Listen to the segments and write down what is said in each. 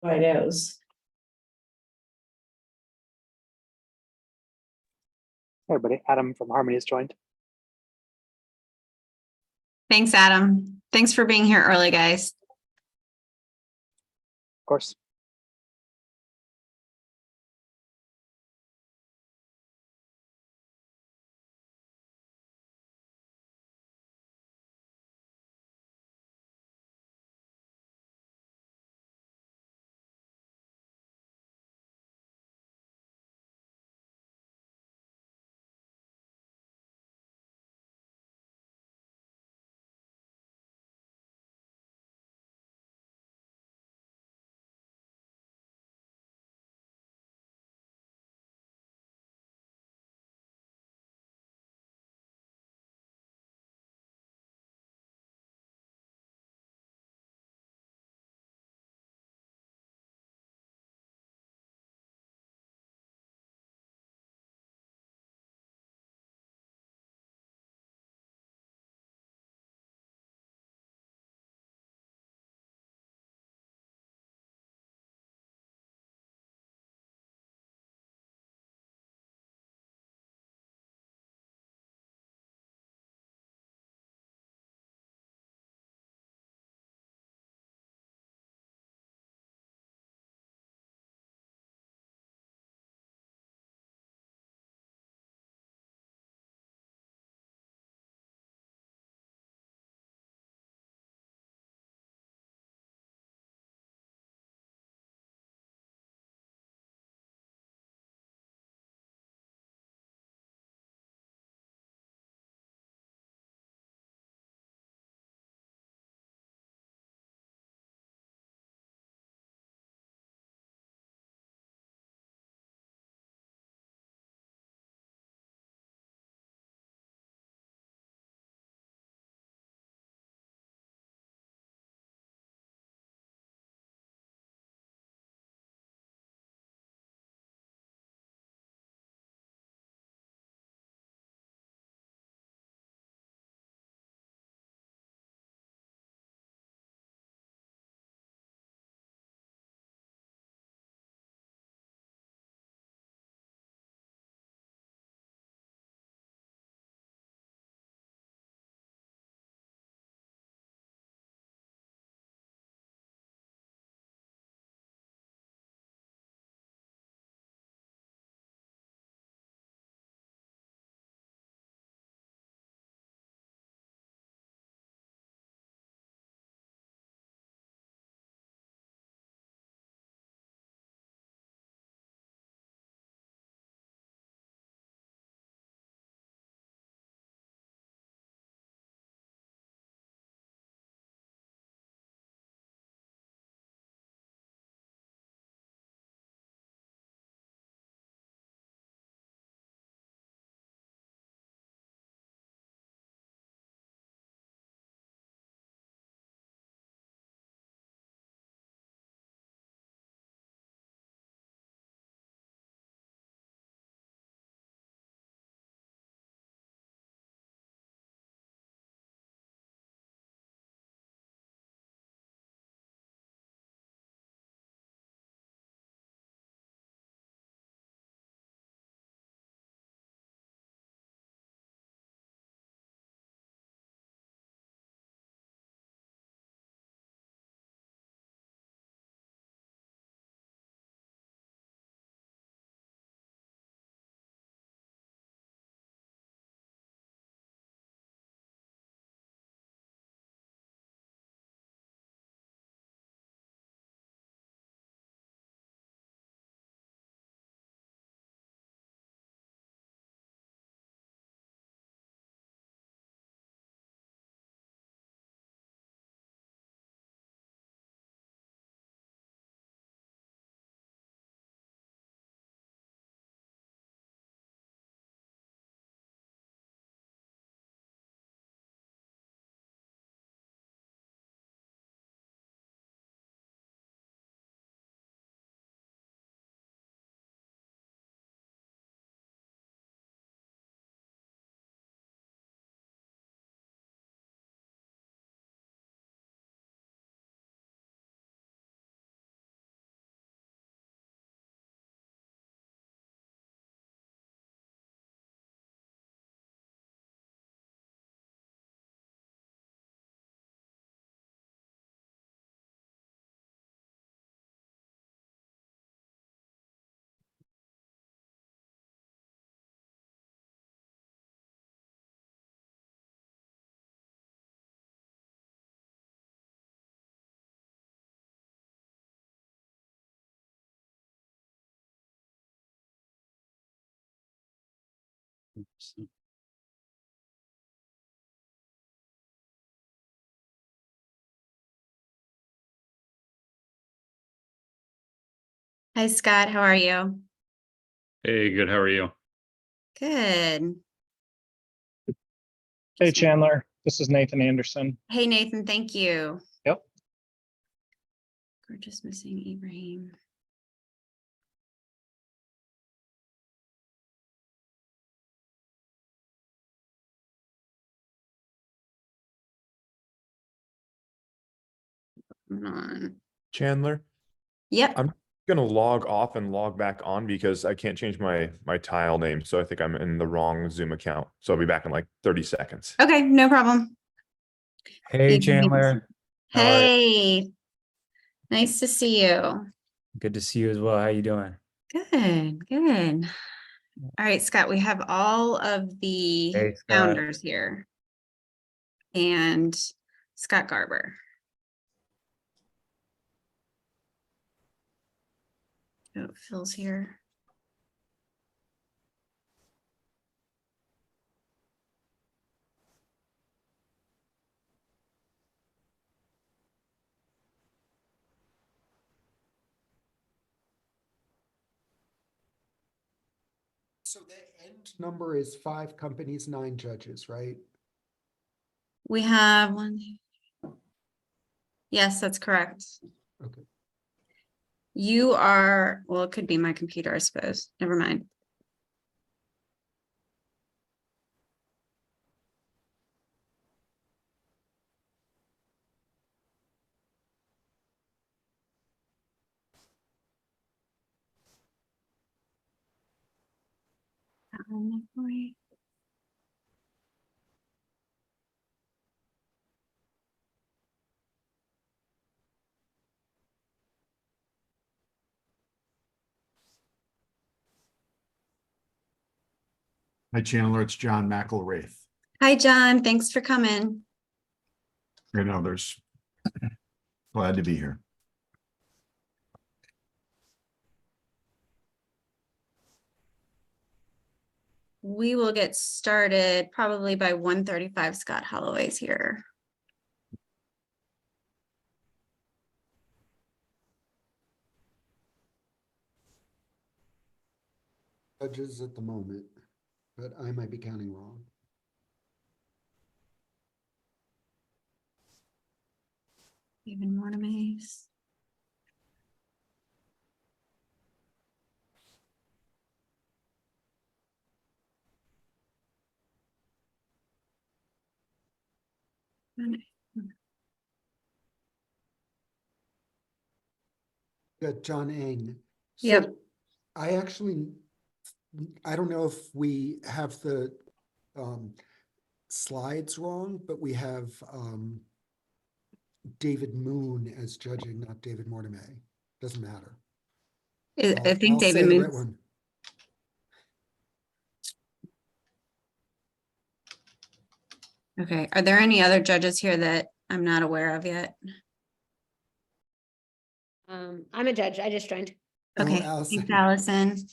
Videos. Hey everybody, Adam from Harmony has joined. Thanks, Adam. Thanks for being here early, guys. Of course. Hi, Scott. How are you? Hey, good. How are you? Good. Hey, Chandler, this is Nathan Anderson. Hey, Nathan. Thank you. Yep. We're just missing Ibrahim. Come on. Chandler, Yep. I'm gonna log off and log back on because I can't change my tile name, so I think I'm in the wrong Zoom account. So I'll be back in like 30 seconds. Okay, no problem. Hey, Ibrahim. Chandler. How are you? Hey. Nice to see you. Good to see you as well. How you doing? Good, good. All right, Scott, we have all of the Hey, Scott. founders here. And Scott Garber. Oh, Phil's here. So the end number is 5 companies, 9 judges, right? We have one. Yes, that's correct. Okay. You are, well, it could be my computer, I suppose. Never mind. Hi, Chandler. It's John McElwraith. Hi, John. Thanks for coming. And others. Glad to be here. We will get started probably by 1:35. Scott Holloway's here. Judges at the moment, but I might be counting wrong. David Mortimer. Got John Eng. Yep. So I don't know if we have the slides wrong, but we have David Moon as judging, not David Mortimer. Doesn't matter. I think I'll say David the right Moon's. one. Okay. Are there any other judges here that I'm not aware of yet? I'm a judge. I just joined. Oh, Okay. Allison. Thanks, Allison.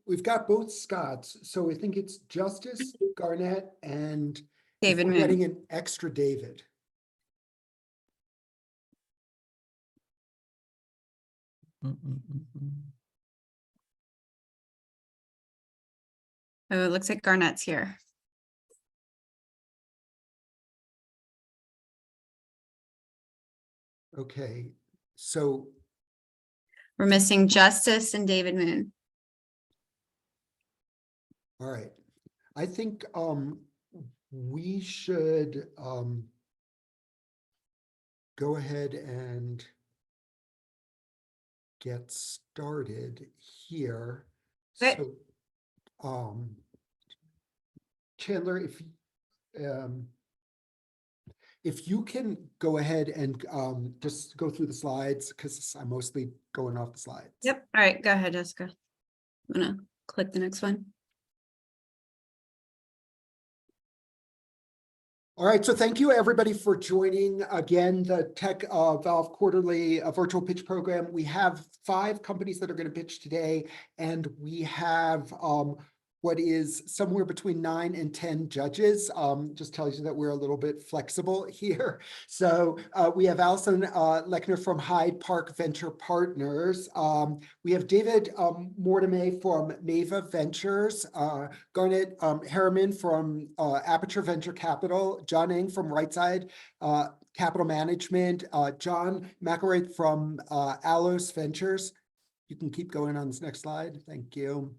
We've got both Scotts, so I think it's Justice, Garnett, and if David we're Moon. getting an extra David. Oh, it looks like Garnett's here. Okay, so We're missing Justice and David Moon. all right. I think we should go ahead and get started here. Okay. So Chandler, if you can go ahead and just go through the slides, because I'm mostly going off the slides. Yep. All right. Go ahead, Jessica. I'm gonna click the next one. All right, so thank you everybody for joining again the Tech Valve Quarterly Virtual Pitch Program. We have 5 companies that are going to pitch today, and we have what is somewhere between 9 and 10 judges. Just tells you that we're a little bit flexible here. So we have Allison Lechner from Hyde Park Venture Partners. We have David Mortimer from Mava Ventures, Garnet Harriman from Aperture Venture Capital, John Eng from Rightside Capital Management, John McElraith from Alos Ventures. You can keep going on this next slide. Thank you.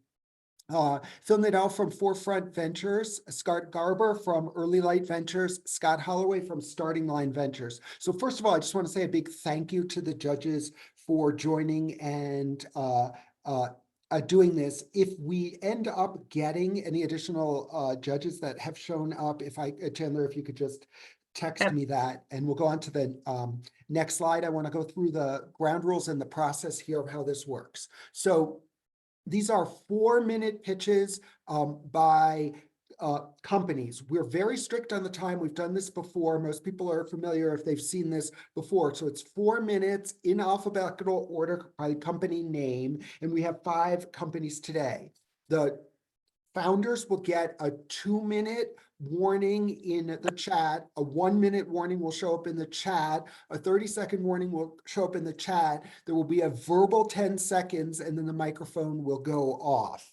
Phil Nadell from Forefront Ventures, Scott Garber from Early Light Ventures, Scott Holloway from Starting Line Ventures. So first of all, I just want to say a big thank you to the judges for joining and doing this. If we end up getting any additional judges that have shown up, Chandler, if you could just text me that, and we'll go on to the next slide. I want to go through the ground rules and the process here of how this works. So these are 4-minute pitches by companies. We're very strict on the time. We've done this before. Most people are familiar if they've seen this before. So it's 4 minutes in alphabetical order by company name, and we have 5 companies today. The founders will get a 2-minute warning in the chat. A 1-minute warning will show up in the chat. A 30-second warning will show up in the chat. There will be a verbal 10 seconds, and then the microphone will go off.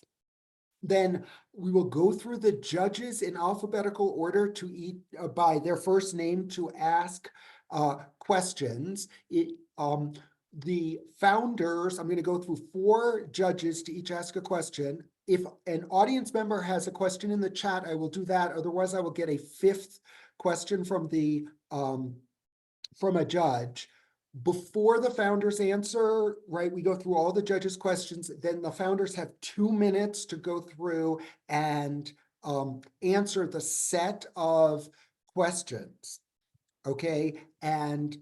Then we will go through the judges in alphabetical order to by their first name to ask questions. The founders, I'm going to go through 4 judges to each ask a question. If an audience member has a question in the chat, I will do that. Otherwise, I will get a 5th question from a judge. Before the founders answer, right, we go through all the judges' questions. Then the founders have 2 minutes to go through and answer the set of questions. Okay, and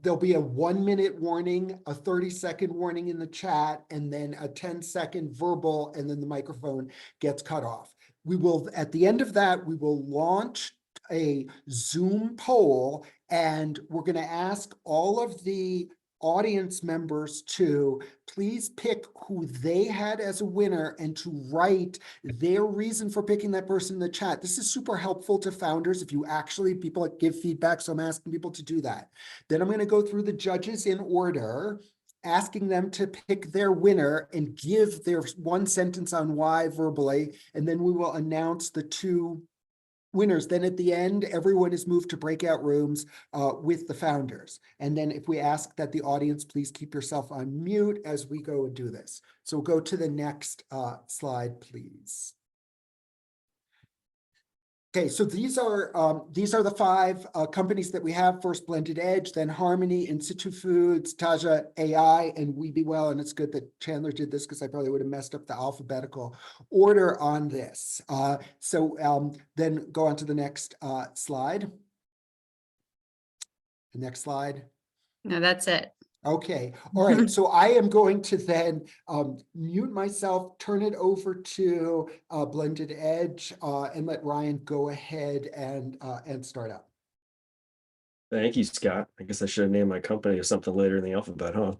there'll be a 1-minute warning, a 30-second warning in the chat, and then a 10-second verbal, and then the microphone gets cut off. We will, at the end of that, we will launch a Zoom poll, and we're going to ask all of the audience members to please pick who they had as a winner and to write their reason for picking that person in the chat. This is super helpful to founders if you actually, people give feedback, so I'm asking people to do that. Then I'm going to go through the judges in order, asking them to pick their winner and give their 1 sentence on why verbally, and then we will announce the 2 winners. Then at the end, everyone is moved to breakout rooms with the founders. And then if we ask that the audience please keep yourself on mute as we go and do this. So we'll go to the next slide, please. Okay, so these are the 5 companies that we have. First, Blended Edge, then Harmony, In Situ Foods, Taja AI, and We Be Well. And it's good that Chandler did this because I probably would have messed up the alphabetical order on this. Then go on to the next slide. The next slide. No, that's it. Okay, all right, so I am going to then mute myself, turn it over to Blended Edge, and let Ryan go ahead and start up. Thank you, Scott. I guess I should have named my company or something later in the alphabet, huh?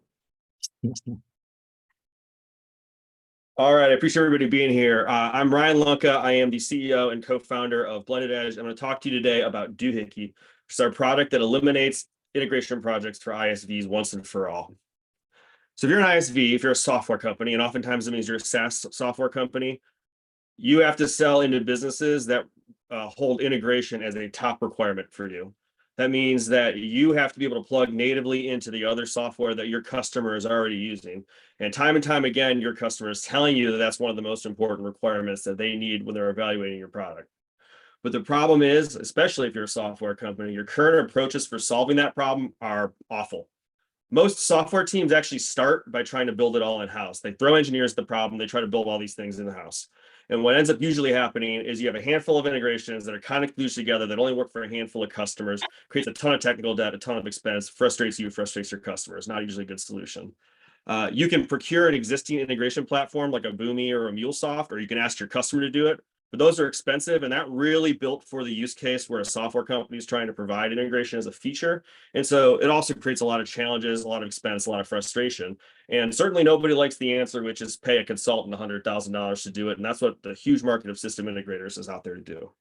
All right, I appreciate everybody being here. I'm Ryan Lunka. I am the CEO and co-founder of Blended Edge. I'm going to talk to you today about Doohickey, which is our product that eliminates integration projects for ISVs once and for all. So if you're an ISV, if you're a software company, and oftentimes it means you're a SaaS software company, you have to sell into businesses that hold integration as a top requirement for you. That means that you have to be able to plug natively into the other software that your customer is already using. And time again, your customer is telling you that that's one of the most important requirements that they need when they're evaluating your product. But the problem is, especially if you're a software company, your current approaches for solving that problem are awful. Most software teams actually start by trying to build it all in-house. They throw engineers at the problem, they try to build all these things in the house. And what ends up usually happening is you have a handful of integrations that are kind of fused together that only work for a handful of customers, creates a ton of technical debt, a ton of expense, frustrates you, frustrates your customers. Not usually a good solution. You can procure an existing integration platform like a Boomi or a MuleSoft, or you can ask your customer to do it. but those are expensive, and that really built for the use case where a software company is trying to provide integration as a feature. And so it also creates a lot of challenges, a lot of expense, a lot of frustration. And certainly nobody likes the answer, which is pay a consultant $100,000 to do it. And that's what the huge market of system integrators is out there to do.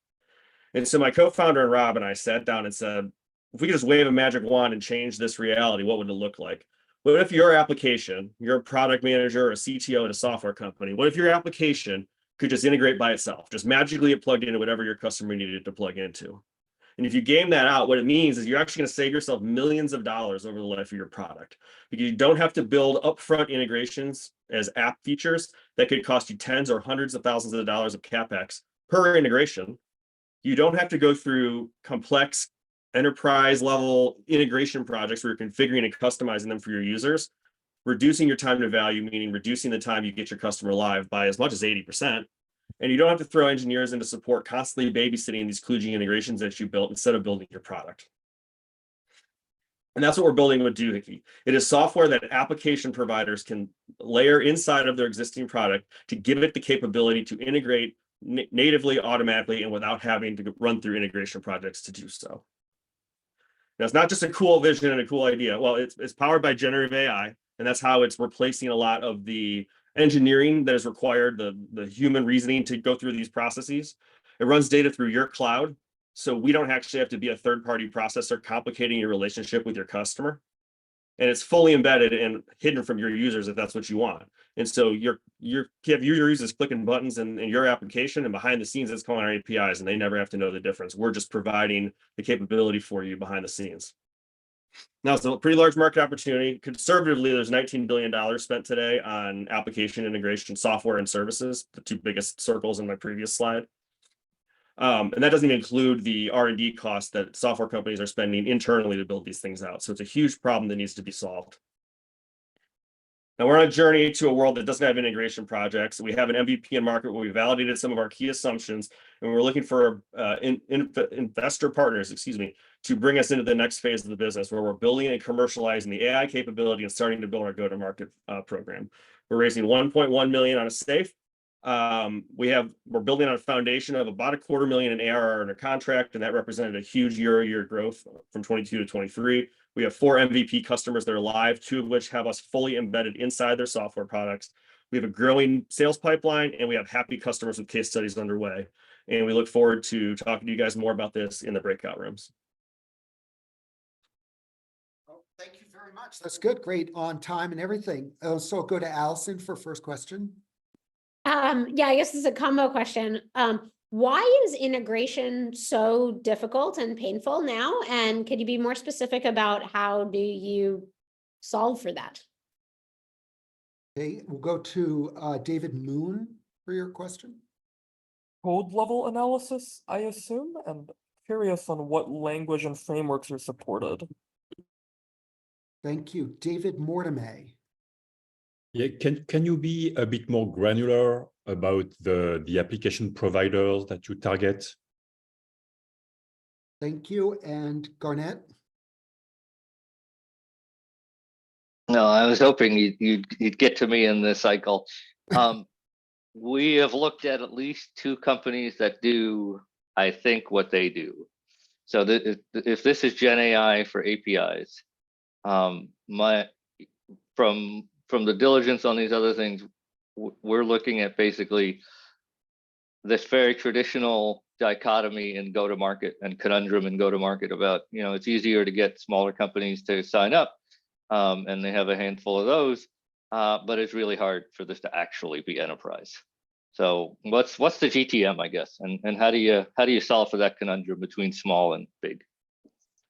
And so my co-founder and Rob and I sat down and said, if we could just wave a magic wand and change this reality, what would it look like? What if your application, you're a product manager or a CTO at a software company, what if your application could just integrate by itself, just magically get plugged into whatever your customer needed it to plug into? And if you game that out, what it means is you're actually going to save yourself millions of dollars over the life of your product, because you don't have to build upfront integrations as app features that could cost you tens or hundreds of thousands of dollars of CapEx per integration. You don't have to go through complex enterprise level integration projects where you're configuring and customizing them for your users, reducing your time to value, meaning reducing the time you get your customer live by as much as 80%. And you don't have to throw engineers into support, constantly babysitting these kludgy integrations that you built instead of building your product. And that's what we're building with Doohickey. It is software that application providers can layer inside of their existing product to give it the capability to integrate natively, automatically, and without having to run through integration projects to do so. Now, it's not just a cool vision and a cool idea. Well, it's powered by generative AI, and that's how it's replacing a lot of the engineering that is required, the human reasoning to go through these processes. It runs data through your cloud, so we don't actually have to be a third-party processor complicating your relationship with your customer. And it's fully embedded and hidden from your users if that's what you want. And so you have your users clicking buttons in your application, and behind the scenes it's calling our APIs, and they never have to know the difference. We're just providing the capability for you behind the scenes. Now, it's a pretty large market opportunity. Conservatively, there's $19 billion spent today on application integration, software and services, the two biggest circles in my previous slide. And that doesn't even include the R&D costs that software companies are spending internally to build these things out. So it's a huge problem that needs to be solved. Now we're on a journey to a world that doesn't have integration projects. We have an MVP in market where we validated some of our key assumptions, and we're looking for investor partners, to bring us into the next phase of the business, where we're building and commercializing the AI capability and starting to build our go-to-market program. We're raising 1.1 million on a safe. We're building on a foundation of about $250,000 in ARR under contract, and that represented a huge year-over-year growth from 22 to 23. We have 4 MVP customers that are live, 2 of which have us fully embedded inside their software products. We have a growing sales pipeline, and we have happy customers with case studies underway. And we look forward to talking to you guys more about this in the breakout rooms. Well, thank you very much. That's good. Great on time and everything. So I'll go to Allison for first question. Yeah, I guess this is a combo question. Why is integration so difficult and painful now? And could you be more specific about how do you solve for that? Okay, we'll go to David Moon for your question. Code level analysis, I assume, and curious on what language and frameworks are supported. Thank you. David Mortimer. Yeah, can you be a bit more granular about the application providers that you target? Thank you. And Garnett? No, I was hoping you'd get to me in this cycle. We have looked at least 2 companies that do, I think, what they do. So if this is Gen AI for APIs, from the diligence on these other things, we're looking at basically this very traditional dichotomy in go-to-market and conundrum in go-to-market about, it's easier to get smaller companies to sign up, and they have a handful of those, but it's really hard for this to actually be enterprise. So what's the GTM, I guess, and how do you solve for that conundrum between small and big?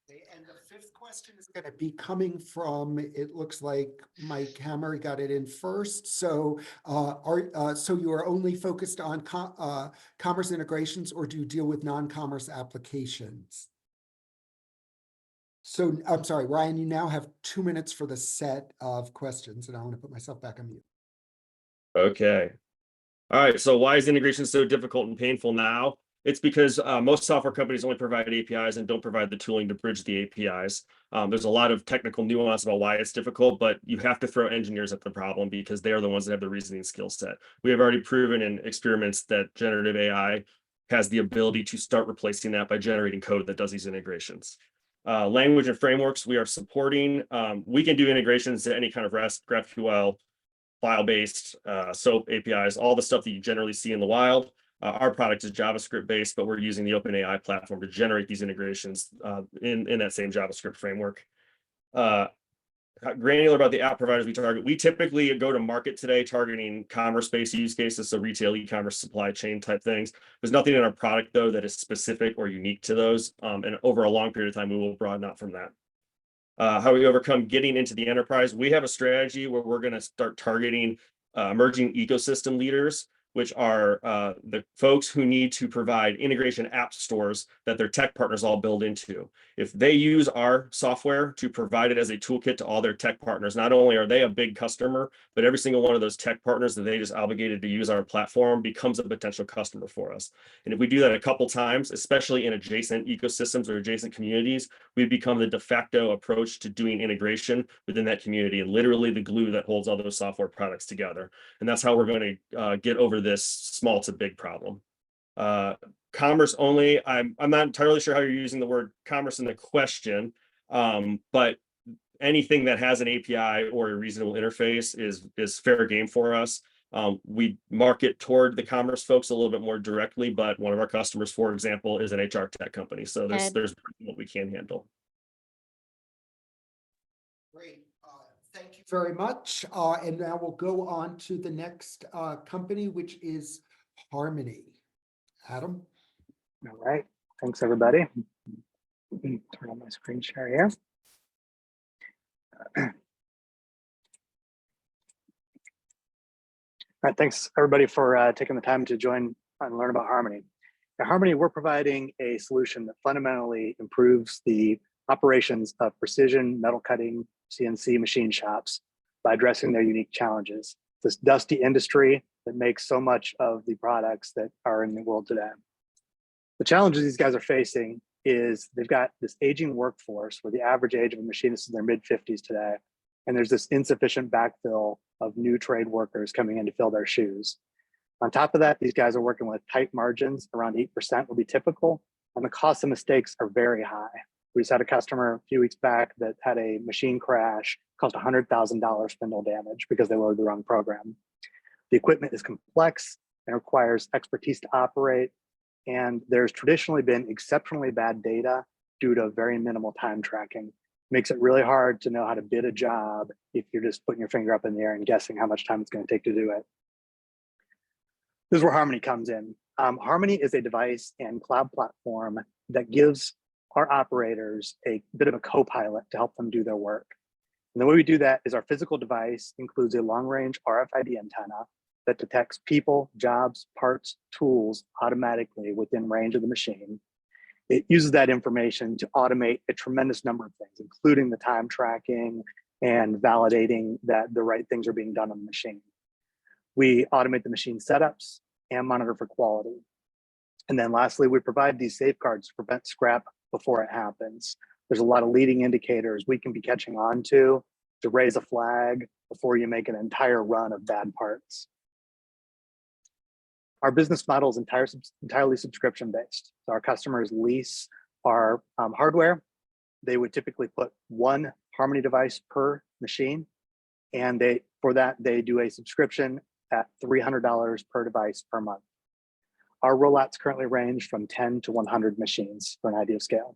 And the 5th question is going to be coming from, it looks like Mike Hammer got it in first. So so you are only focused on commerce integrations, or do you deal with non-commerce applications? So I'm sorry, Ryan, you now have 2 minutes for the set of questions, and I want to put myself back on mute. Okay. All right. So why is integration so difficult and painful now? It's because most software companies only provide APIs and don't provide the tooling to bridge the APIs. There's a lot of technical nuance about why it's difficult, but you have to throw engineers at the problem because they are the ones that have the reasoning skill set. We have already proven in experiments that generative AI has the ability to start replacing that by generating code that does these integrations. Language and frameworks we are supporting. We can do integrations to any kind of REST, GraphQL, file-based, SOAP APIs, all the stuff that you generally see in the wild. Our product is JavaScript based, but we're using the OpenAI platform to generate these integrations in that same JavaScript framework. Granular about the app providers we target. We typically go to market today targeting commerce-based use cases, so retail, e-commerce, supply chain type things. There's nothing in our product though that is specific or unique to those. And over a long period of time, we will broaden out from that. How we overcome getting into the enterprise. We have a strategy where we're going to start targeting emerging ecosystem leaders, which are the folks who need to provide integration app stores that their tech partners all build into. If they use our software to provide it as a toolkit to all their tech partners, not only are they a big customer, but every single one of those tech partners that they just obligated to use our platform becomes a potential customer for us. And if we do that a couple times, especially in adjacent ecosystems or adjacent communities, we become the de facto approach to doing integration within that community and literally the glue that holds all those software products together. And that's how we're going to get over this small to big problem. Commerce only, I'm not entirely sure how you're using the word commerce in the question, but anything that has an API or a reasonable interface is fair game for us. We market toward the commerce folks a little bit more directly, but one of our customers, for example, is an HR tech company. So there's what we can handle. Great. Thank you very much. And now we'll go on to the next company, which is Harmony. Adam? All right. Thanks, everybody. Turn on my screen share here. All right. Thanks, everybody, for taking the time to join and learn about Harmony. At Harmony, we're providing a solution that fundamentally improves the operations of precision metal cutting CNC machine shops by addressing their unique challenges. This dusty industry that makes so much of the products that are in the world today. The challenges these guys are facing is they've got this aging workforce where the average age of a machinist is in their mid-50s today. And there's this insufficient backfill of new trade workers coming in to fill their shoes. On top of that, these guys are working with tight margins, around 8% will be typical, and the cost of mistakes are very high. We just had a customer a few weeks back that had a machine crash, cost $100,000 spindle damage because they loaded the wrong program. The equipment is complex and requires expertise to operate, and there's traditionally been exceptionally bad data due to very minimal time tracking. Makes it really hard to know how to bid a job if you're just putting your finger up in the air and guessing how much time it's going to take to do it. This is where Harmony comes in. Harmony is a device and cloud platform that gives our operators a bit of a co-pilot to help them do their work. And the way we do that is our physical device includes a long-range RFID antenna that detects people, jobs, parts, tools automatically within range of the machine. It uses that information to automate a tremendous number of things, including the time tracking and validating that the right things are being done on the machine. We automate the machine setups and monitor for quality. And then lastly, we provide these safeguards to prevent scrap before it happens. There's a lot of leading indicators we can be catching on to raise a flag before you make an entire run of bad parts. Our business model is entirely subscription-based. So our customers lease our hardware. They would typically put one Harmony device per machine. And for that, they do a subscription at $300 per device per month. Our rollouts currently range from 10 to 100 machines for an idea of scale.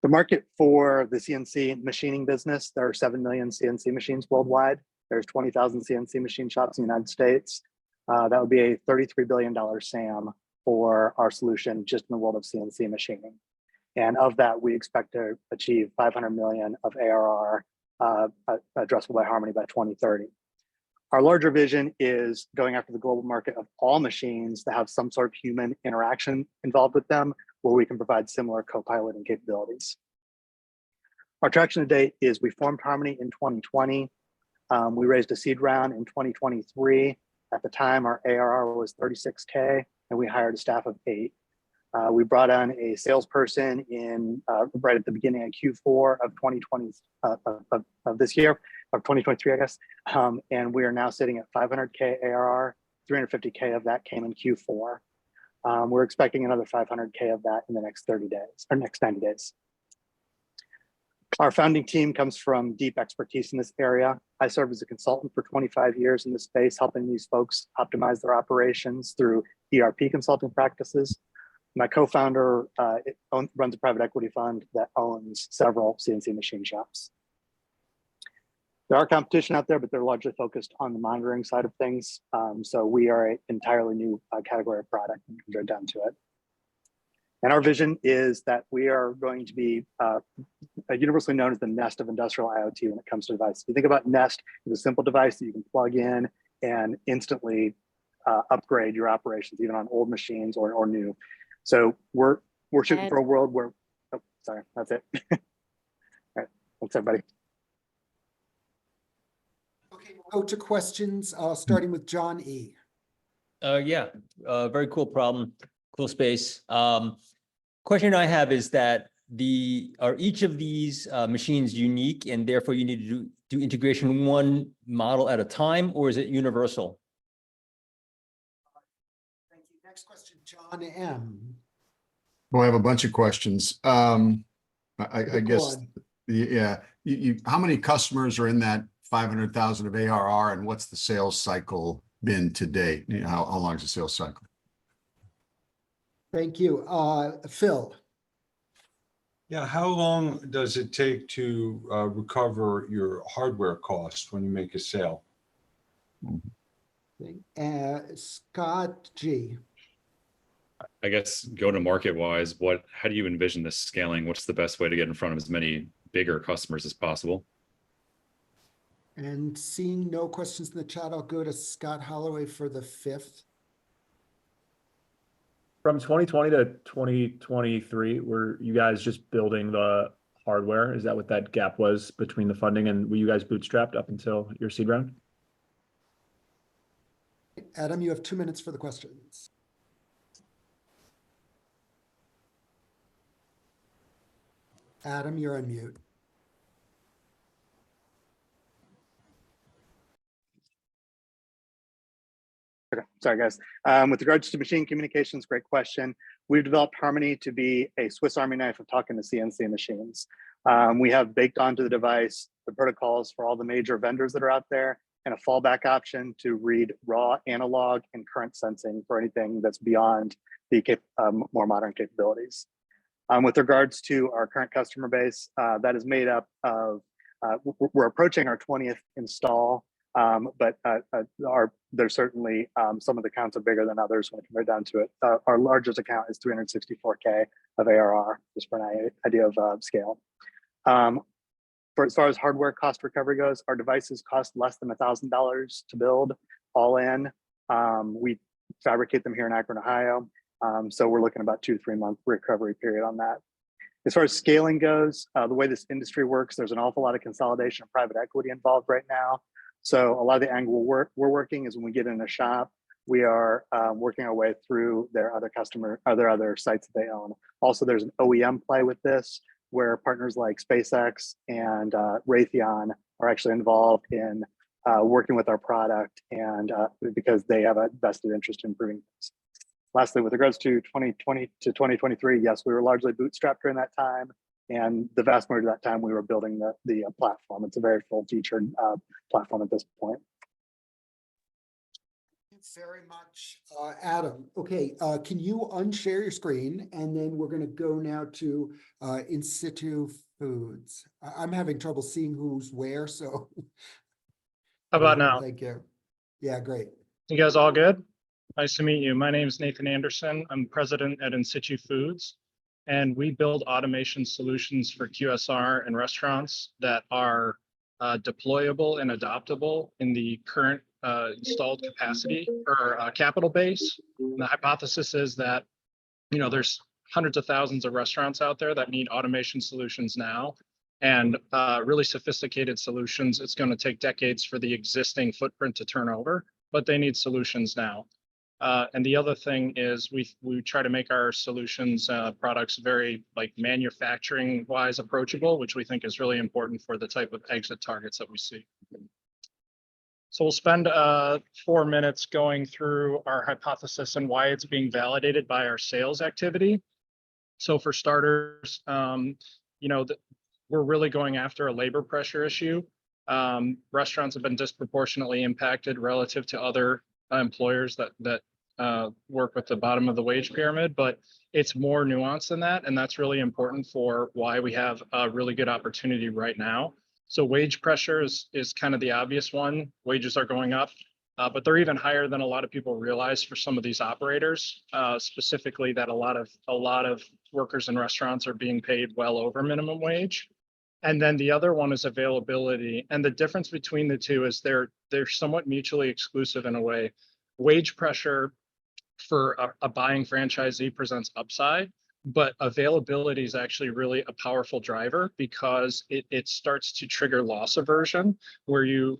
The market for the CNC machining business, there are 7 million CNC machines worldwide. There's 20,000 CNC machine shops in the United States. That would be a $33 billion SAM for our solution just in the world of CNC machining. And of that, we expect to achieve 500 million of ARR addressable by Harmony by 2030. Our larger vision is going after the global market of all machines that have some sort of human interaction involved with them, where we can provide similar co-piloting capabilities. Our traction to date is we formed Harmony in 2020. We raised a seed round in 2023. At the time, our ARR was 36K, and we hired a staff of 8. We brought on a salesperson in right at the beginning of Q4 of 2020 of this year, of 2023, I guess. And we are now sitting at 500K ARR. 350K of that came in Q4. We're expecting another 500K of that in the next 30 days or next 90 days. Our founding team comes from deep expertise in this area. I served as a consultant for 25 years in this space, helping these folks optimize their operations through ERP consulting practices. My co-founder runs a private equity fund that owns several CNC machine shops. There are competition out there, but they're largely focused on the monitoring side of things. So we are an entirely new category of product and go down to it. And our vision is that we are going to be universally known as the Nest of industrial IoT when it comes to devices. You think about Nest as a simple device that you can plug in and instantly upgrade your operations, even on old machines or new. So we're shooting for a world where, oh, sorry, that's it. All right, thanks everybody. Okay, we'll go to questions, starting with John E. Yeah, very cool problem, cool space. Question I have is that are each of these machines unique and therefore you need to do integration one model at a time, or is it universal? Thank you. Next question, John M. Well, I have a bunch of questions. I guess, yeah, how many customers are in that 500,000 of ARR, and what's the sales cycle been to date? You know, how long is the sales cycle? Thank you. Phil. Yeah, how long does it take to recover your hardware costs when you make a sale? Scott G. I guess go to market wise, how do you envision this scaling? What's the best way to get in front of as many bigger customers as possible? And seeing no questions in the chat, I'll go to Scott Holloway for the 5th. From 2020 to 2023, were you guys just building the hardware? Is that what that gap was between the funding, and were you guys bootstrapped up until your seed round? Adam, you have 2 minutes for the questions. Adam, you're on mute. Okay, sorry guys. With regards to machine communications, great question. We've developed Harmony to be a Swiss Army knife of talking to CNC machines. We have baked onto the device the protocols for all the major vendors that are out there, and a fallback option to read raw, analog, and current sensing for anything that's beyond the more modern capabilities. With regards to our current customer base, that is made up of, we're approaching our 20th install, but there's certainly some of the accounts are bigger than others when it comes right down to it. Our largest account is 364K of ARR, just for an idea of scale. For as far as hardware cost recovery goes, our devices cost less than $1,000 to build all in. We fabricate them here in Akron, Ohio. So we're looking about 2 to 3 month recovery period on that. As far as scaling goes, the way this industry works, there's an awful lot of consolidation of private equity involved right now. So a lot of the angle we're working is when we get in a shop, we are working our way through their other other sites that they own. Also, there's an OEM play with this, where partners like SpaceX and Raytheon are actually involved in working with our product, and because they have a vested interest in improving things. Lastly, with regards to 2020 to 2023, yes, we were largely bootstrapped during that time. And the vast majority of that time, we were building the platform. It's a very full-featured platform at this point. Thank you very much, Adam. Okay, can you unshare your screen? And then we're going to go now to In Situ Foods. I'm having trouble seeing who's where, so. How about now? Thank you. Yeah, great. You guys all good? Nice to meet you. My name is Nathan Anderson. I'm president at In Situ Foods, and we build automation solutions for QSR and restaurants that are deployable and adoptable in the current installed capacity or capital base. And the hypothesis is that, you know, there's hundreds of thousands of restaurants out there that need automation solutions now, and really sophisticated solutions. It's going to take decades for the existing footprint to turn over, but they need solutions now. And the other thing is we try to make our solutions products very like manufacturing wise approachable, which we think is really important for the type of exit targets that we see. So we'll spend 4 minutes going through our hypothesis and why it's being validated by our sales activity. So for starters, you know, we're really going after a labor pressure issue. Restaurants have been disproportionately impacted relative to other employers that work with the bottom of the wage pyramid, but it's more nuanced than that. And that's really important for why we have a really good opportunity right now. So wage pressure is kind of the obvious one. Wages are going up, but they're even higher than a lot of people realize for some of these operators, specifically that a lot of workers in restaurants are being paid well over minimum wage. And then the other one is availability. And the difference between the two is they're somewhat mutually exclusive in a way. Wage pressure for a buying franchisee presents upside, but availability is actually really a powerful driver because it starts to trigger loss aversion where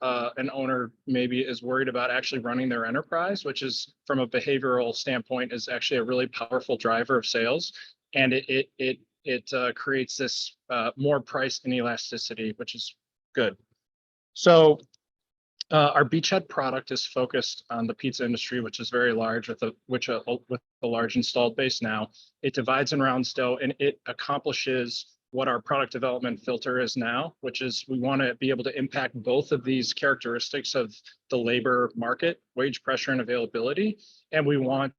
an owner maybe is worried about actually running their enterprise, which is from a behavioral standpoint is actually a really powerful driver of sales. And it creates this more price inelasticity, which is good. So our beachhead product is focused on the pizza industry, which is very large with a large installed base now. It divides and rounds dough, and it accomplishes what our product development filter is now, which is we want to be able to impact both of these characteristics of the labor market, wage pressure and availability, and we want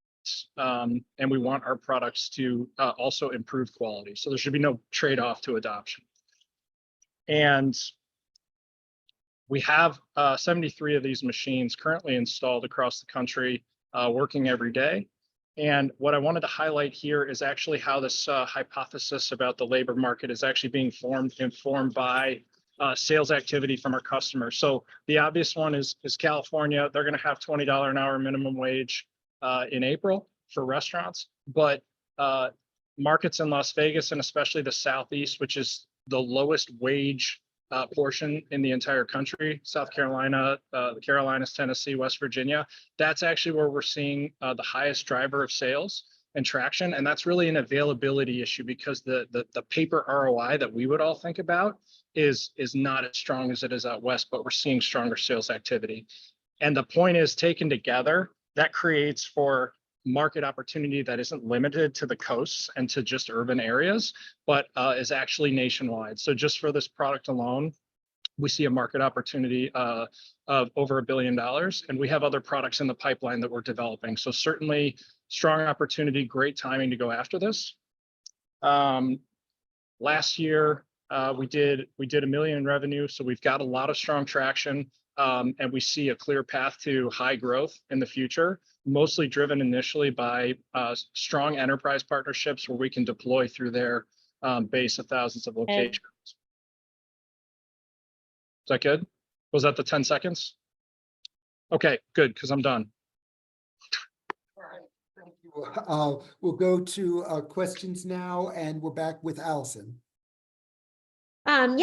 our products to also improve quality. So there should be no trade-off to adoption. And we have 73 of these machines currently installed across the country, working every day. And what I wanted to highlight here is actually how this hypothesis about the labor market is actually being informed by sales activity from our customers. So the obvious one is California. They're going to have $20 an hour minimum wage in April for restaurants, but markets in Las Vegas and especially the Southeast, which is the lowest wage portion in the entire country, South Carolina, the Carolinas, Tennessee, West Virginia, that's actually where we're seeing the highest driver of sales and traction. And that's really an availability issue because the paper ROI that we would all think about is not as strong as it is out west, but we're seeing stronger sales activity. And the point is, taken together, that creates for market opportunity that isn't limited to the coasts and to just urban areas, but is actually nationwide. So just for this product alone, we see a market opportunity of over $1 billion, and we have other products in the pipeline that we're developing. So certainly strong opportunity, great timing to go after this. Last year, we did $1 million in revenue, so we've got a lot of strong traction. And we see a clear path to high growth in the future, mostly driven initially by strong enterprise partnerships where we can deploy through their base of thousands of locations. Is that good? Was that the 10 seconds? Okay, good, because I'm done. Thank you. We'll go to questions now, and we're back with Allison. Can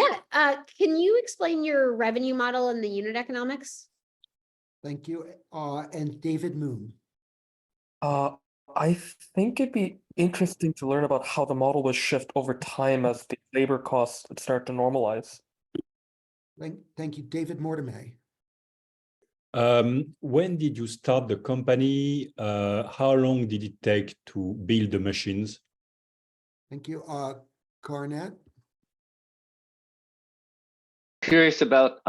you explain your revenue model and the unit economics? Thank you. And David Moon. I think it'd be interesting to learn about how the model will shift over time as the labor costs start to normalize. Thank you, David Mortimer. When did you start the company? How long did it take to build the machines? Thank you. Garnett. Curious about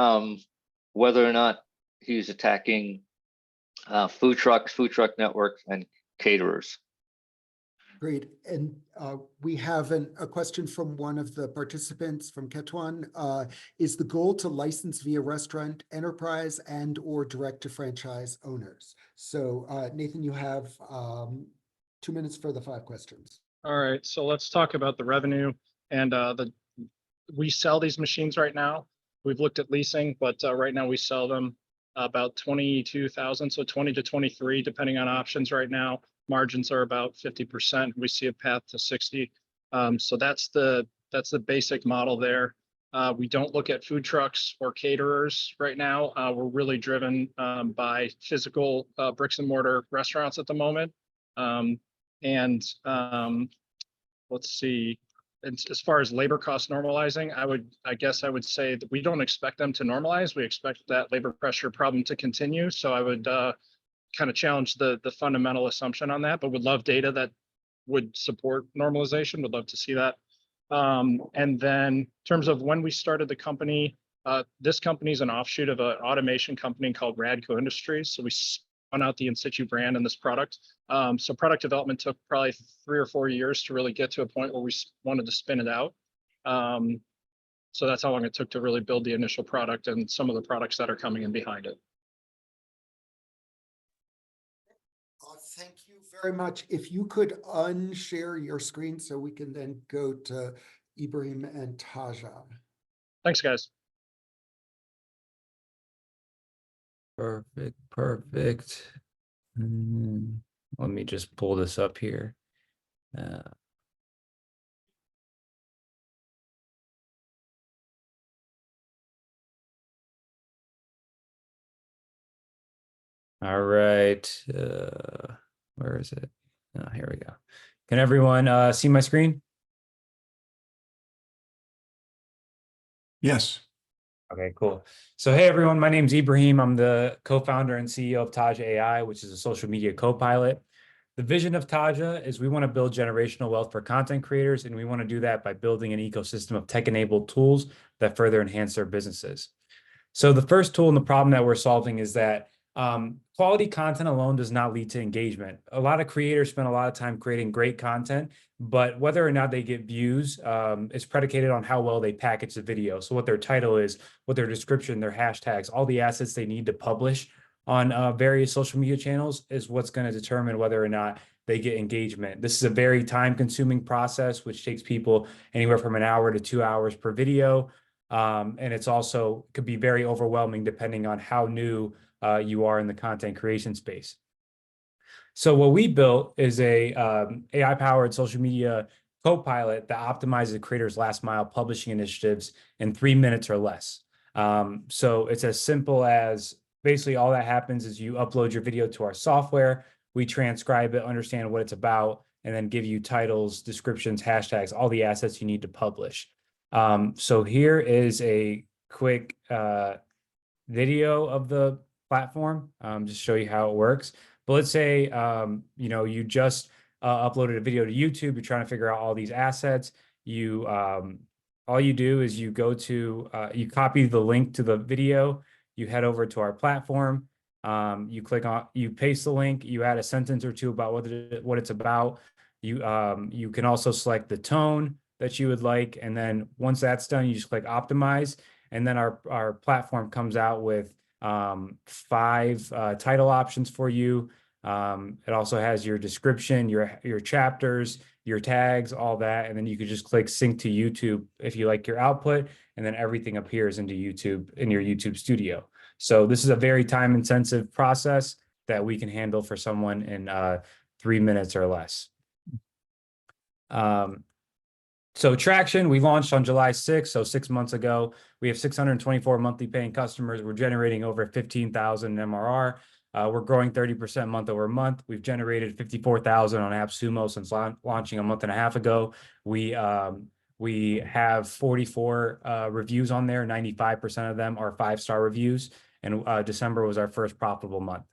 whether or not he's attacking food trucks, food truck networks, and caterers. Great. And we have a question from one of the participants from Ketwan. Is the goal to license via restaurant enterprise and or direct to franchise owners? So Nathan, you have 2 minutes for the 5 questions. All right, so let's talk about the revenue. And we sell these machines right now. We've looked at leasing, but right now we sell them about 22,000, so 20 to 23, depending on options right now. Margins are about 50%. We see a path to 60. So that's the basic model there. We don't look at food trucks or caterers right now. We're really driven by physical bricks and mortar restaurants at the moment. And let's see. And as far as labor costs normalizing, I guess I would say that we don't expect them to normalize. We expect that labor pressure problem to continue. So I would kind of challenge the fundamental assumption on that, but would love data that would support normalization. Would love to see that. And then in terms of when we started the company, this company is an offshoot of an automation company called Radco Industries. So we spun out the In Situ brand in this product. So product development took probably 3 or 4 years to really get to a point where we wanted to spin it out. So that's how long it took to really build the initial product and some of the products that are coming in behind it. Thank you very much. If you could unshare your screen so we can then go to Ibrahim and Taja. Thanks, guys. Perfect, perfect. Let me just pull this up here. All right. Where is it? Oh, here we go. Can everyone see my screen? Yes. Okay, cool. So, hey, everyone, my name's Ibrahim. I'm the co-founder and CEO of Taja AI, which is a social media co-pilot. The vision of Taja is we want to build generational wealth for content creators, and we want to do that by building an ecosystem of tech-enabled tools that further enhance their businesses. So the first tool and the problem that we're solving is that quality content alone does not lead to engagement. A lot of creators spend a lot of time creating great content, but whether or not they get views is predicated on how well they package the video. So what their title is, what their description, their hashtags, all the assets they need to publish on various social media channels is what's going to determine whether or not they get engagement. This is a very time-consuming process, which takes people anywhere from an hour to 2 hours per video. And it's also could be very overwhelming depending on how new you are in the content creation space. So what we built is a AI-powered social media co-pilot that optimizes the creator's last mile publishing initiatives in 3 minutes or less. So it's as simple as basically all that happens is you upload your video to our software, we transcribe it, understand what it's about, and then give you titles, descriptions, hashtags, all the assets you need to publish. So here is a quick video of the platform, just show you how it works. But let's say, you just uploaded a video to YouTube, you're trying to figure out all these assets. All you do is you go to, you copy the link to the video, you head over to our platform, you click on, you paste the link, you add a sentence or two about what it's about. You can also select the tone that you would like. And then once that's done, you just click optimize. And then our platform comes out with 5 title options for you. It also has your description, your chapters, your tags, all that. And then you could just click sync to YouTube if you like your output, and then everything appears into YouTube in your YouTube studio. So this is a very time intensive process that we can handle for someone in 3 minutes or less. So traction, we launched on July 6th, so 6 months ago. We have 624 monthly paying customers. We're generating over 15,000 MRR. We're growing 30% month over month. We've generated 54,000 on AppSumo since launching a month and a half ago. We have 44 reviews on there. 95% of them are 5-star reviews. And December was our first profitable month.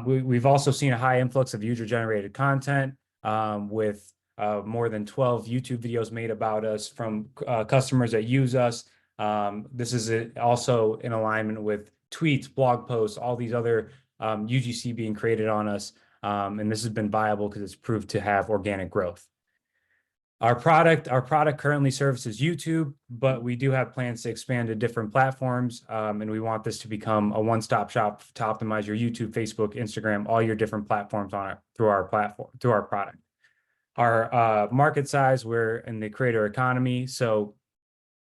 We've also seen a high influx of user-generated content with more than 12 YouTube videos made about us from customers that use us. This is also in alignment with tweets, blog posts, all these other UGC being created on us. And this has been viable because it's proved to have organic growth. Our product currently services YouTube, but we do have plans to expand to different platforms. And we want this to become a one-stop shop to optimize your YouTube, Facebook, Instagram, all your different platforms through our product. Our market size, we're in the creator economy. So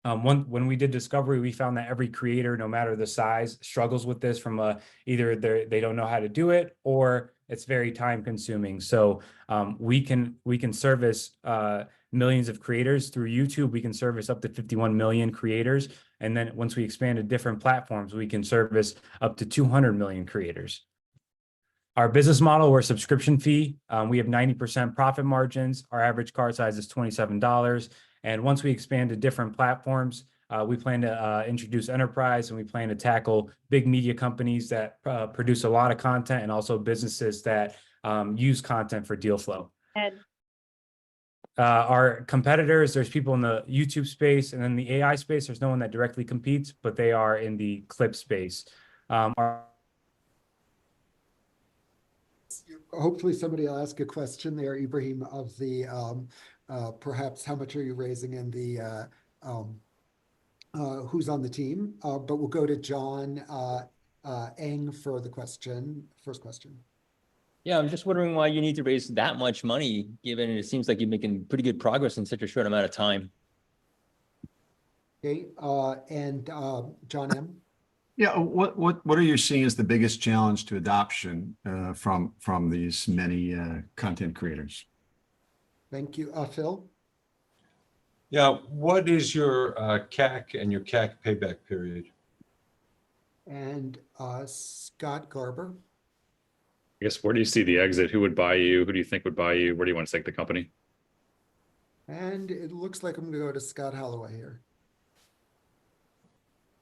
when we did discovery, we found that every creator, no matter the size, struggles with this from either they don't know how to do it, or it's very time consuming. So we can service millions of creators through YouTube. We can service up to 51 million creators. And then once we expand to different platforms, we can service up to 200 million creators. Our business model, we're a subscription fee. We have 90% profit margins. Our average cart size is $27. And once we expand to different platforms, we plan to introduce enterprise, and we plan to tackle big media companies that produce a lot of content, and also businesses that use content for deal flow. Our competitors, there's people in the YouTube space, and then the AI space, there's no one that directly competes, but they are in the clip space. Hopefully somebody will ask a question there, Ibrahim, of the perhaps how much are you raising in the who's on the team, but we'll go to John Eng for the first question. Yeah, I'm just wondering why you need to raise that much money, given it seems like you're making pretty good progress in such a short amount of time. Okay, and John M. Yeah, what are you seeing as the biggest challenge to adoption from these many content creators? Thank you, Phil. Yeah, what is your CAC and your CAC payback period? And Scott Garber. I guess, where do you see the exit? Who would buy you? Who do you think would buy you? Where do you want to take the company? And it looks like I'm going to go to Scott Holloway here.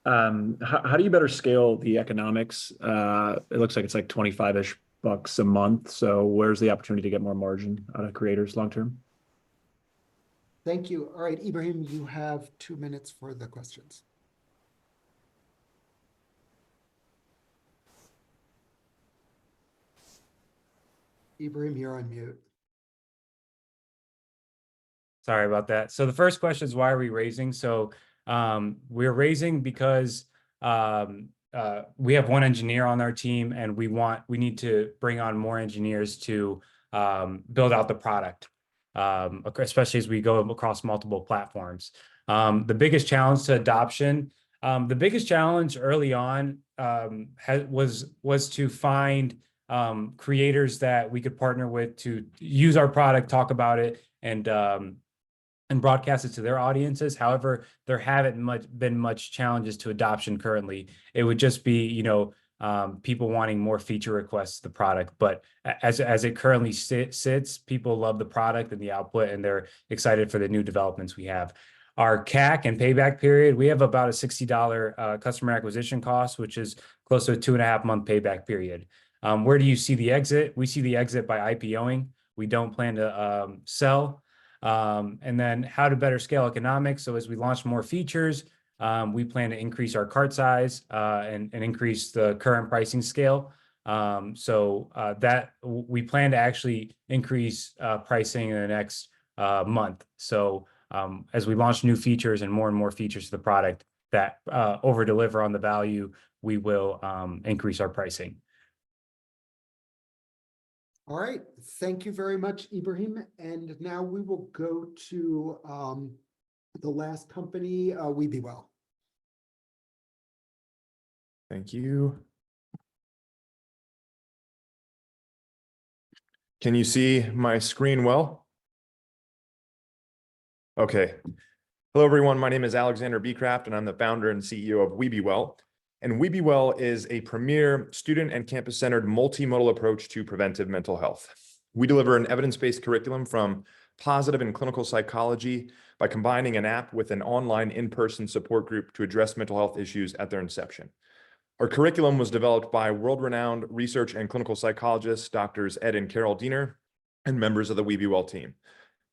How do you better scale the economics? It looks like it's like 25-ish bucks a month. So where's the opportunity to get more margin out of creators long term? Thank you. All right, Ibrahim, you have 2 minutes for the questions. Ibrahim, you're on mute. Sorry about that. So the first question is, why are we raising? So we're raising because we have one engineer on our team, and we need to bring on more engineers to build out the product, especially as we go across multiple platforms. The biggest challenge to adoption, the biggest challenge early on was to find creators that we could partner with to use our product, talk about it, and broadcast it to their audiences. However, there haven't been much challenges to adoption currently. It would just be, people wanting more feature requests to the product. But as it currently sits, people love the product and the output, and they're excited for the new developments we have. Our CAC and payback period, we have about a $60 customer acquisition cost, which is close to a 2.5-month payback period. Where do you see the exit? We see the exit by IPOing. We don't plan to sell. And then how to better scale economics. So as we launch more features, we plan to increase our cart size and increase the current pricing scale. That we plan to actually increase pricing in the next month. So as we launch new features and more features to the product that over deliver on the value, we will increase our pricing. All right, thank you very much, Ibrahim. And now we will go to the last company, WeBeWell. Thank you. Can you see my screen well? Okay. Hello, everyone. My name is Alexander Becraft, and I'm the founder and CEO of WeBeWell. And WeBeWell is a premier student and campus-centered multimodal approach to preventive mental health. We deliver an evidence-based curriculum from positive and clinical psychology by combining an app with an online in-person support group to address mental health issues at their inception. Our curriculum was developed by world-renowned research and clinical psychologists, Drs. Ed and Carol Diener, and members of the WeBeWell team.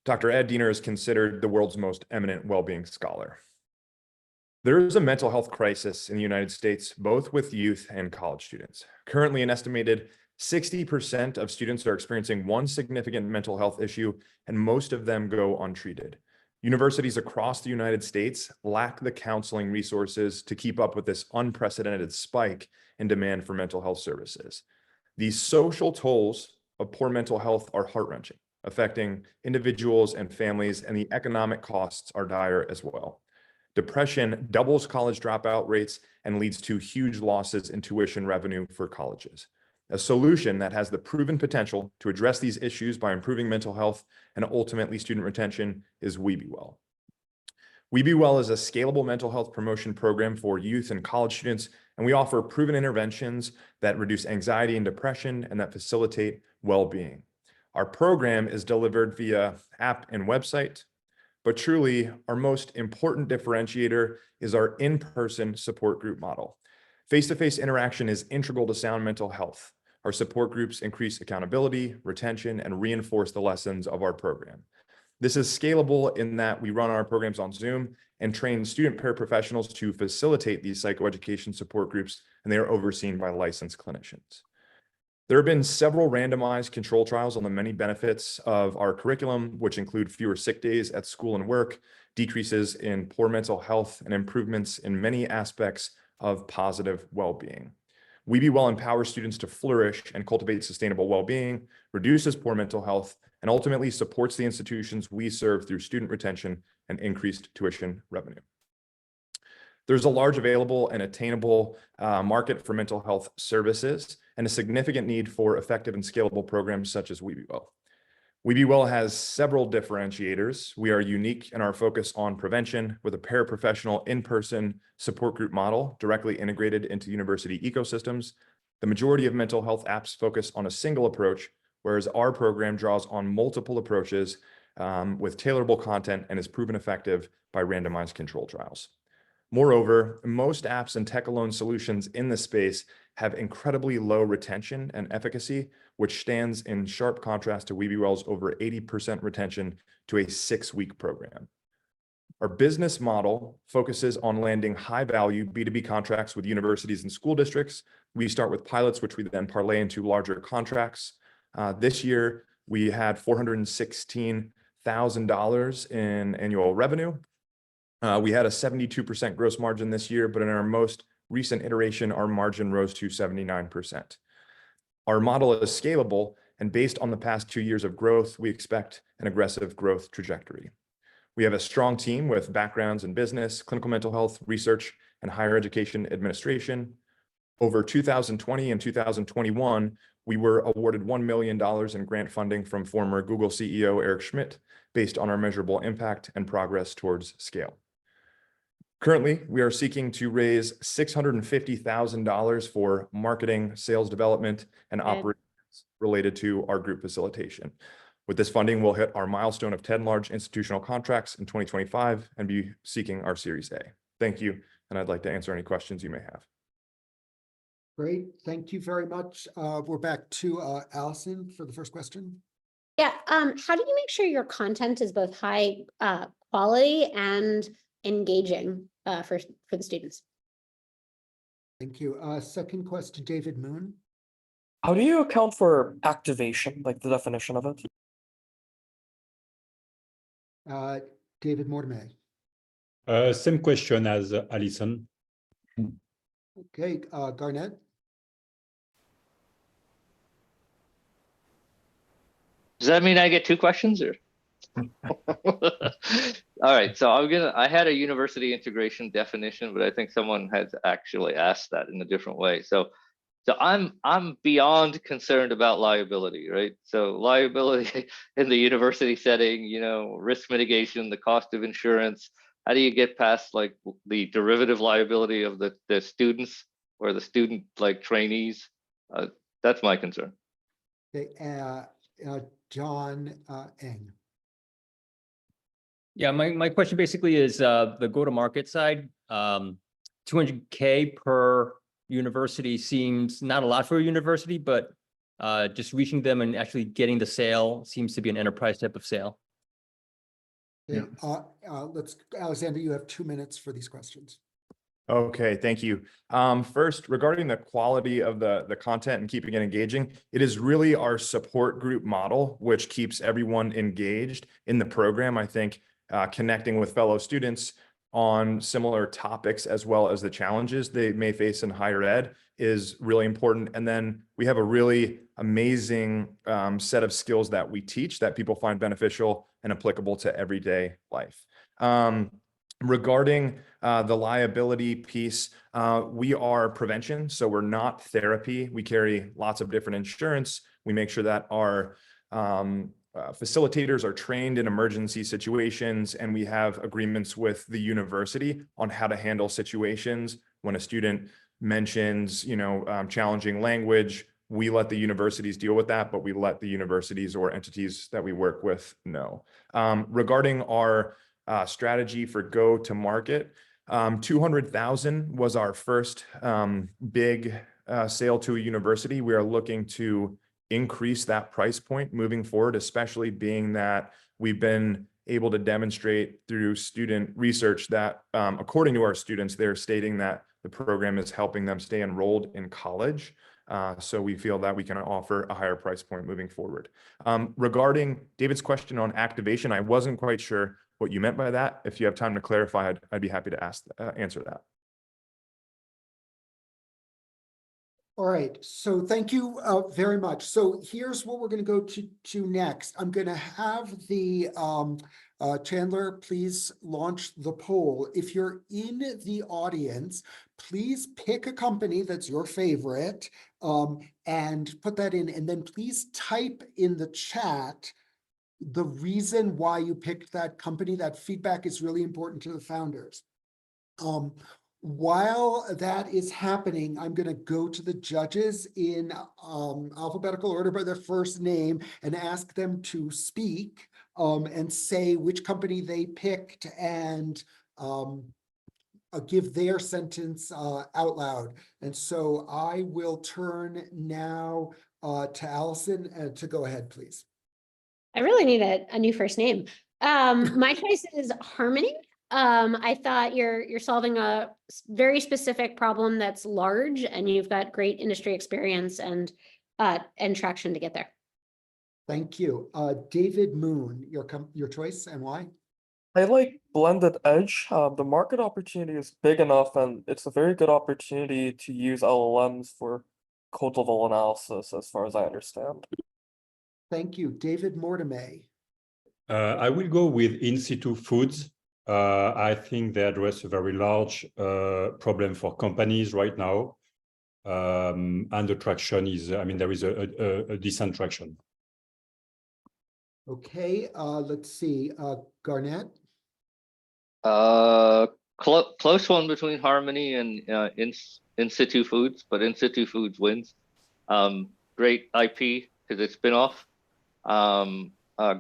Dr. Ed Diener is considered the world's most eminent well-being scholar. There is a mental health crisis in the United States, both with youth and college students. Currently, an estimated 60% of students are experiencing one significant mental health issue, and most of them go untreated. Universities across the United States lack the counseling resources to keep up with this unprecedented spike in demand for mental health services. These social tolls of poor mental health are heart-wrenching, affecting individuals and families, and the economic costs are dire as well. Depression doubles college dropout rates and leads to huge losses in tuition revenue for colleges. A solution that has the proven potential to address these issues by improving mental health and ultimately student retention is WeBeWell. WeBeWell is a scalable mental health promotion program for youth and college students, and we offer proven interventions that reduce anxiety and depression and that facilitate well-being. Our program is delivered via app and website, but truly our most important differentiator is our in-person support group model. Face-to-face interaction is integral to sound mental health. Our support groups increase accountability, retention, and reinforce the lessons of our program. This is scalable in that we run our programs on Zoom and train student paraprofessionals to facilitate these psychoeducation support groups, and they are overseen by licensed clinicians. There have been several randomized control trials on the many benefits of our curriculum, which include fewer sick days at school and work, decreases in poor mental health, and improvements in many aspects of positive well-being. WeBeWell empowers students to flourish and cultivate sustainable well-being, reduces poor mental health, and ultimately supports the institutions we serve through student retention and increased tuition revenue. There's a large available and attainable market for mental health services and a significant need for effective and scalable programs such as WeBeWell. WeBeWell has several differentiators. We are unique in our focus on prevention with a paraprofessional in-person support group model directly integrated into university ecosystems. The majority of mental health apps focus on a single approach, whereas our program draws on multiple approaches with tailorable content and is proven effective by randomized control trials. Moreover, most apps and tech-alone solutions in this space have incredibly low retention and efficacy, which stands in sharp contrast to WeBeWell's over 80% retention to a 6-week program. Our business model focuses on landing high-value B2B contracts with universities and school districts. We start with pilots, which we then parlay into larger contracts. This year, we had $416,000 in annual revenue. We had a 72% gross margin this year, but in our most recent iteration, our margin rose to 79%. Our model is scalable, and based on the past 2 years of growth, we expect an aggressive growth trajectory. We have a strong team with backgrounds in business, clinical mental health, research, and higher education administration. Over 2020 and 2021, we were awarded $1 million in grant funding from former Google CEO Eric Schmidt based on our measurable impact and progress towards scale. Currently, we are seeking to raise $650,000 for marketing, sales development, and operations related to our group facilitation. With this funding, we'll hit our milestone of 10 large institutional contracts in 2025 and be seeking our Series A. Thank you, and I'd like to answer any questions you may have. Great, thank you very much. We're back to Allison for the first question. Yeah, how do you make sure your content is both high quality and engaging for the students? Thank you. Second question, David Moon. How do you account for activation, like the definition of it? David Mortimer. Same question as Alison. Okay, Garnett. Does that mean I get 2 questions or? All right, so I had a university integration definition, but I think someone has actually asked that in a different way. So I'm beyond concerned about liability, right? So liability in the university setting, you know, risk mitigation, the cost of insurance. How do you get past like the derivative liability of the students or the student like trainees? That's my concern. Okay, John Eng. Yeah, my question basically is the go-to-market side. $200K per university seems not a lot for a university, but just reaching them and actually getting the sale seems to be an enterprise type of sale. Okay, Alexander, you have 2 minutes for these questions. Okay, thank you. First, regarding the quality of the content and keeping it engaging, it is really our support group model, which keeps everyone engaged in the program. I think connecting with fellow students on similar topics as well as the challenges they may face in higher ed is really important. And then we have a really amazing set of skills that we teach that people find beneficial and applicable to everyday life. Regarding the liability piece, we are prevention, so we're not therapy. We carry lots of different insurance. We make sure that our facilitators are trained in emergency situations, and we have agreements with the university on how to handle situations. When a student mentions, challenging language, we let the universities deal with that, but we let the universities or entities that we work with know. Regarding our strategy for go to market, 200,000 was our first big sale to a university. We are looking to increase that price point moving forward, especially being that we've been able to demonstrate through student research that according to our students, they're stating that the program is helping them stay enrolled in college. So we feel that we can offer a higher price point moving forward. Regarding David's question on activation, I wasn't quite sure what you meant by that. If you have time to clarify, I'd be happy to answer that. All right, so thank you very much. So here's what we're going to go to next. I'm going to have the Chandler, please launch the poll. If you're in the audience, please pick a company that's your favorite and put that in, and then please type in the chat the reason why you picked that company. That feedback is really important to the founders. While that is happening, I'm going to go to the judges in alphabetical order by their first name and ask them to speak and say which company they picked and give their sentence out loud. And so I will turn now to Allison to go ahead, please. I really need a new first name. My choice is Harmony. I thought you're solving a very specific problem that's large, and you've got great industry experience and traction to get there. Thank you. David Moon, your choice and why? I like Blended Edge. The market opportunity is big enough, and it's a very good opportunity to use LLMs for code level analysis, as far as I understand. Thank you. David Mortimer. I will go with In Situ Foods. I think they address a very large problem for companies right now. And the traction is, there is a decent traction. Okay, let's see. Garnett. Close one between Harmony and In Situ Foods, but In Situ Foods wins. Great IP because it's spin-off.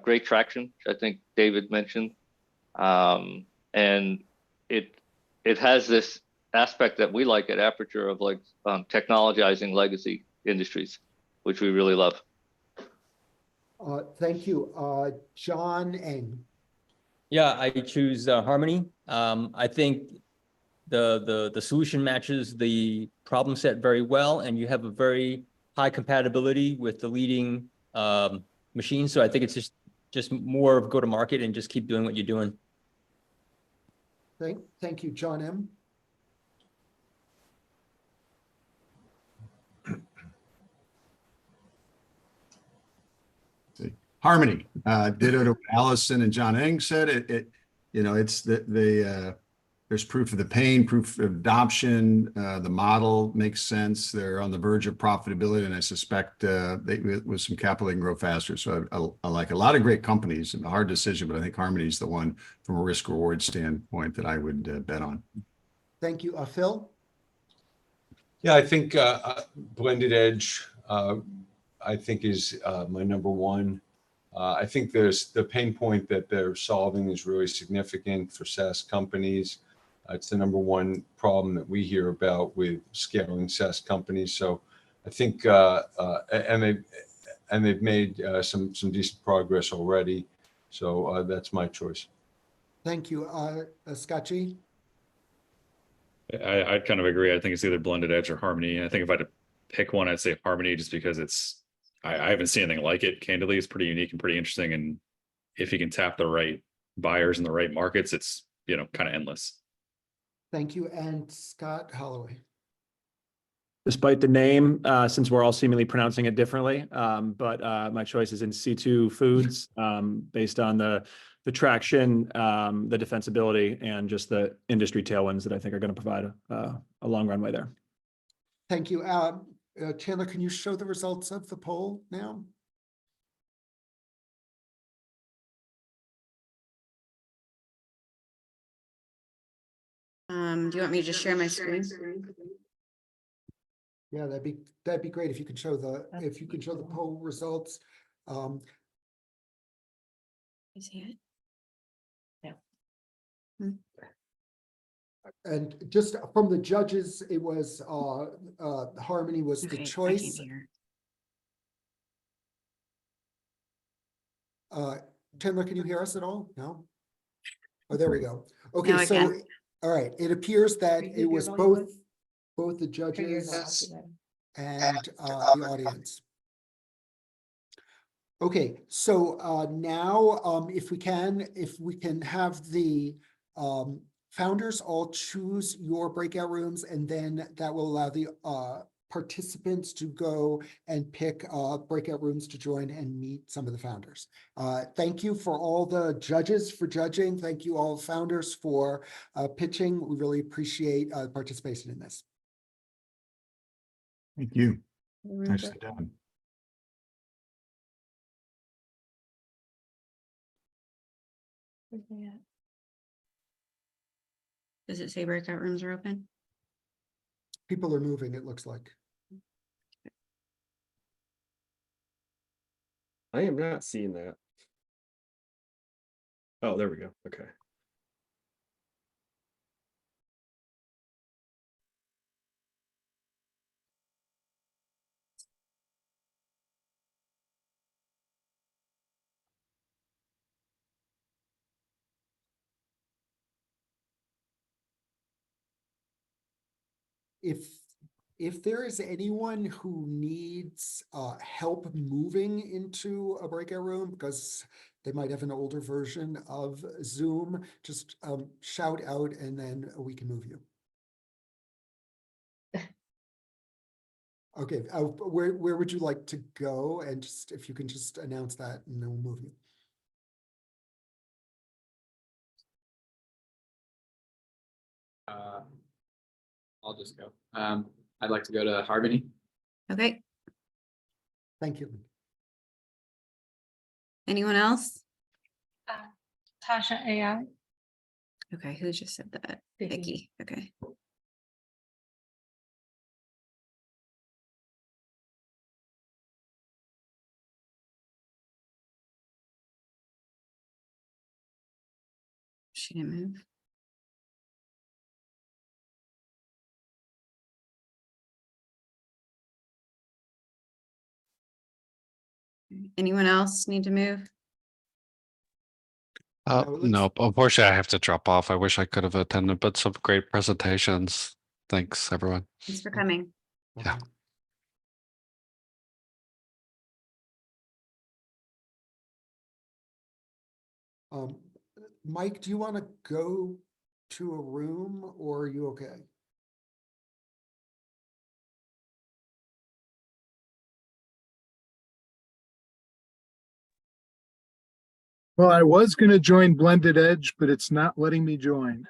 Great traction, which I think David mentioned. And it has this aspect that we like at Aperture of like technologizing legacy industries, which we really love. Thank you. John Eng. Yeah, I choose Harmony. I think the solution matches the problem set very well, and you have a very high compatibility with the leading machine. So I think it's just more of go to market and just keep doing what you're doing. Thank you, John M. Harmony, ditto to what Allison and John Eng said. It's there's proof of the pain, proof of adoption. The model makes sense. They're on the verge of profitability, and I suspect with some capital they can grow faster. So I like a lot of great companies and a hard decision, but I think Harmony is the one from a risk reward standpoint that I would bet on. Thank you, Phil. Yeah, I think Blended Edge, I think is my number one. I think the pain point that they're solving is really significant for SaaS companies. It's the number one problem that we hear about with scaling SaaS companies. So I think, and they've made some decent progress already. So that's my choice. Thank you, Scotchy. I'd kind of agree. I think it's either Blended Edge or Harmony. I think if I had to pick one, I'd say Harmony, just because I haven't seen anything like it. Candidly, it's pretty unique and pretty interesting. And if you can tap the right buyers in the right markets, it's kind of endless. Thank you. And Scott Holloway. Despite the name, since we're all seemingly pronouncing it differently, but my choice is In Situ Foods, based on the the traction, the defensibility, and just the industry tailwinds that I think are going to provide a long runway there. Thank you. Chandler, can you show the results of the poll now? Do you want me to just share my screen? Yeah, that'd be great if you could show the poll results. You see it? And just from the judges, it was Harmony was Okay, the I choice. can't hear. Chandler, can you hear us at all? No? Oh, there we go. Okay, Now I so, can. all right, it appears that it was both the judges and the audience. Okay, so now if we can have the founders all choose your breakout rooms, and then that will allow the participants to go and pick breakout rooms to join and meet some of the founders. Thank you for all the judges for judging. Thank you all founders for pitching. We really appreciate participation in this. Thank you. Nicely done. Does it say breakout rooms are open? People are moving, it looks like. I am not seeing that. Oh, there we go. Okay. If there is anyone who needs help moving into a breakout room because they might have an older version of Zoom, just shout out and then we can move you. Okay, where would you like to go? And just if you can just announce that and then we'll move you. I'll just go. I'd like to go to Harmony. Okay, Thank you. anyone else? Tasha AI. Okay, who just said that? Vicky. Vicky, okay. She didn't move. Anyone else need to move? Nope. Unfortunately, I have to drop off. I wish I could have attended, but some great presentations. Thanks, everyone. Thanks for coming. Yeah. Mike, do you want to go to a room or are you okay? Well, I was going to join Blended Edge, but it's not letting me join.